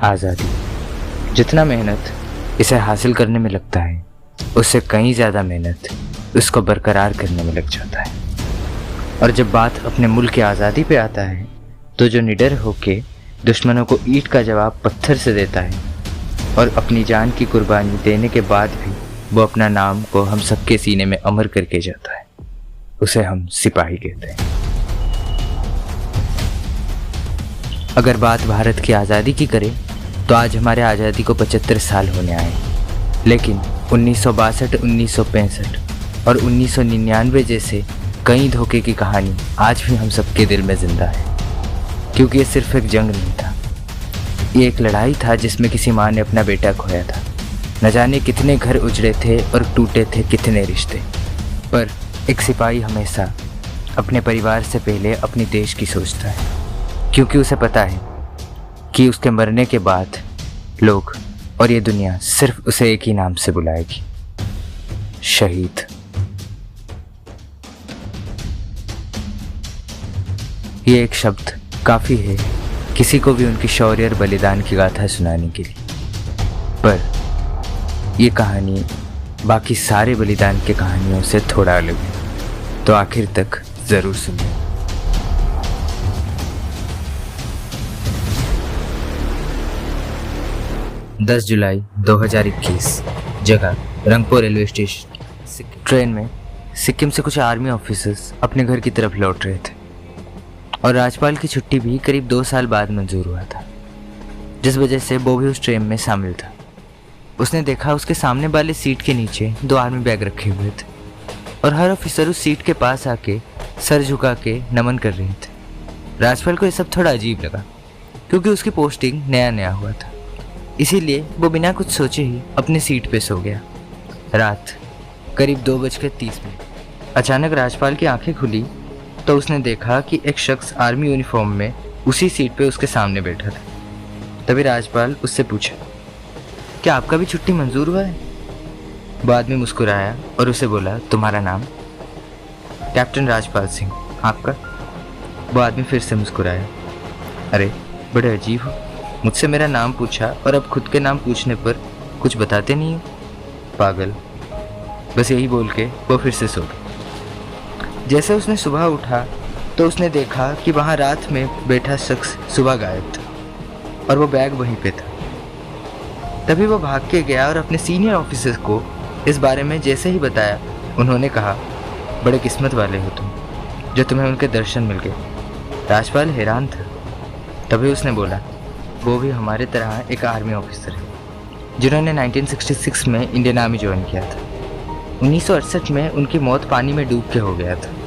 आज़ादी। जितना मेहनत इसे हासिल करने में लगता है, उससे कहीं ज़्यादा मेहनत उसको बरकरार करने में लग जाता है। और जब बात अपने मुल्क की आज़ादी पे आता है, तो जो निडर होके दुश्मनों को ईंट का जवाब पत्थर से देता है और अपनी जान की कुर्बानी देने के बाद भी वो अपना नाम को हम सबके सीने में अमर करके जाता है, उसे हम सिपाही कहते हैं। अगर बात भारत की आज़ादी की करें तो आज हमारे आज़ादी को 75 साल होने आए, लेकिन 1962, 1965 और 1999 जैसे कई धोखे की कहानी आज भी हम सबके दिल में जिंदा है। क्योंकि ये सिर्फ एक जंग नहीं था, ये एक लड़ाई था जिसमें किसी माँ ने अपना बेटा खोया था। न जाने कितने घर उजड़े थे और टूटे थे कितने रिश्ते, पर एक सिपाही हमेशा अपने परिवार से पहले अपने देश की सोचता है, क्योंकि उसे पता है कि उसके मरने के बाद लोग और ये दुनिया सिर्फ उसे एक ही नाम से बुलाएगी, शहीद। ये एक शब्द काफ़ी है किसी को भी उनकी शौर्य और बलिदान की गाथा सुनाने के लिए, पर ये कहानी बाकी सारे बलिदान की कहानियों से थोड़ा अलग है, तो आखिर तक ज़रूर सुनिए। दस जुलाई 2021, जगह रंगपुर रेलवे स्टेशन। ट्रेन में सिक्किम से कुछ आर्मी ऑफिसर्स अपने घर की तरफ लौट रहे थे और राज्यपाल की छुट्टी भी करीब 2 साल बाद मंजूर हुआ था, जिस वजह से वो भी उस ट्रेन में शामिल था। उसने देखा उसके सामने वाले सीट के नीचे 2 आर्मी बैग रखे हुए थे और हर ऑफिसर उस सीट के पास आके सर झुका के नमन कर रहे थे। राज्यपाल को ये सब थोड़ा अजीब लगा, क्योंकि उसकी पोस्टिंग नया नया हुआ था, इसीलिए वो बिना कुछ सोचे ही अपनी सीट पे सो गया। रात करीब 2:30 में अचानक राज्यपाल की आंखें खुली तो उसने देखा कि एक शख्स आर्मी यूनिफॉर्म में उसी सीट पे उसके सामने बैठा था। तभी राज्यपाल उससे पूछा, क्या आपका भी छुट्टी मंजूर हुआ है? वो आदमी मुस्कुराया और उसे बोला, तुम्हारा नाम? कैप्टन राजपाल सिंह। आपका? वो आदमी फिर से मुस्कुराया। अरे बड़े अजीब हो, मुझसे मेरा नाम पूछा और अब खुद के नाम पूछने पर कुछ बताते नहीं हो, पागल। बस यही बोल के वो फिर से सो गया। जैसे उसने सुबह उठा तो उसने देखा कि वहाँ रात में बैठा शख्स सुबह गायब था और वो बैग वहीं पे था। तभी वो भाग के गया और अपने सीनियर ऑफिसर को इस बारे में जैसे ही बताया, उन्होंने कहा, बड़े किस्मत वाले हो तुम, जो तुम्हें उनके दर्शन मिल गए। राज्यपाल हैरान था। तभी उसने बोला, वो भी हमारे तरह एक आर्मी ऑफिसर है, जिन्होंने 1966 में इंडियन आर्मी ज्वाइन किया था। 1968 में उनकी मौत पानी में डूब के हो गया था।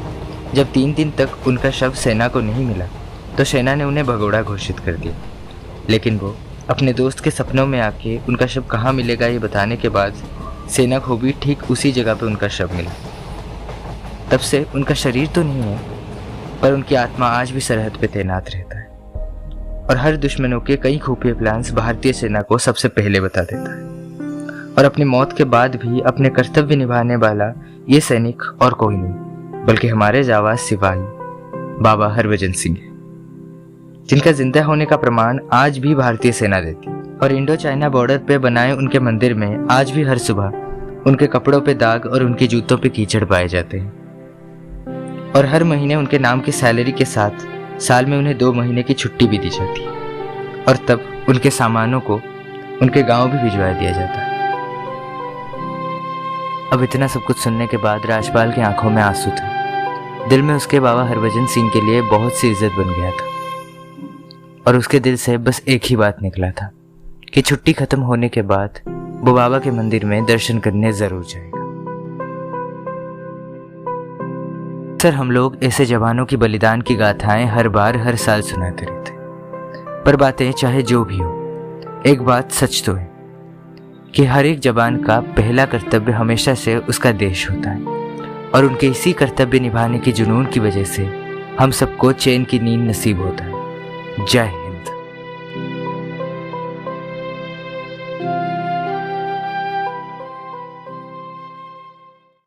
जब 3 दिन तक उनका शव सेना को नहीं मिला तो सेना ने उन्हें भगोड़ा घोषित कर दिया, लेकिन वो अपने दोस्त के सपनों में आके उनका शव कहाँ मिलेगा ये बताने के बाद सेना को भी ठीक उसी जगह पे उनका शव मिला। तब से उनका शरीर तो नहीं है, पर उनकी आत्मा आज भी सरहद पे तैनात रहता है और हर दुश्मनों के कई खुफिया प्लान्स भारतीय सेना को सबसे पहले बता देता है। और अपनी मौत के बाद भी अपने कर्तव्य निभाने वाला ये सैनिक और कोई नहीं बल्कि हमारे जाबाज सिपाही बाबा हरभजन सिंह है, जिनका जिंदा होने का प्रमाण आज भी भारतीय सेना देती है। और इंडो चाइना बॉर्डर पे बनाए उनके मंदिर में आज भी हर सुबह उनके कपड़ों पे दाग और उनके जूतों पे कीचड़ पाए जाते हैं। और हर महीने उनके नाम की सैलरी के साथ साल में उन्हें 2 महीने की छुट्टी भी दी जाती है और तब उनके सामानों को उनके गांव भी भिजवा दिया जाता है। अब इतना सब कुछ सुनने के बाद राज्यपाल की आंखों में आंसू थे। दिल में उसके बाबा हरभजन सिंह के लिए बहुत सी इज्जत बन गया था और उसके दिल से बस एक ही बात निकला था कि छुट्टी खत्म होने के बाद वो बाबा के मंदिर में दर्शन करने जरूर जाएगा। सर, हम लोग ऐसे जवानों की बलिदान की गाथाएं हर बार हर साल सुनाते रहते, पर बातें चाहे जो भी हो, एक बात सच तो है कि हर एक जवान का पहला कर्तव्य हमेशा से उसका देश होता है और उनके इसी कर्तव्य निभाने के जुनून की वजह से हम सबको चैन की नींद नसीब होता है। जय हिंद।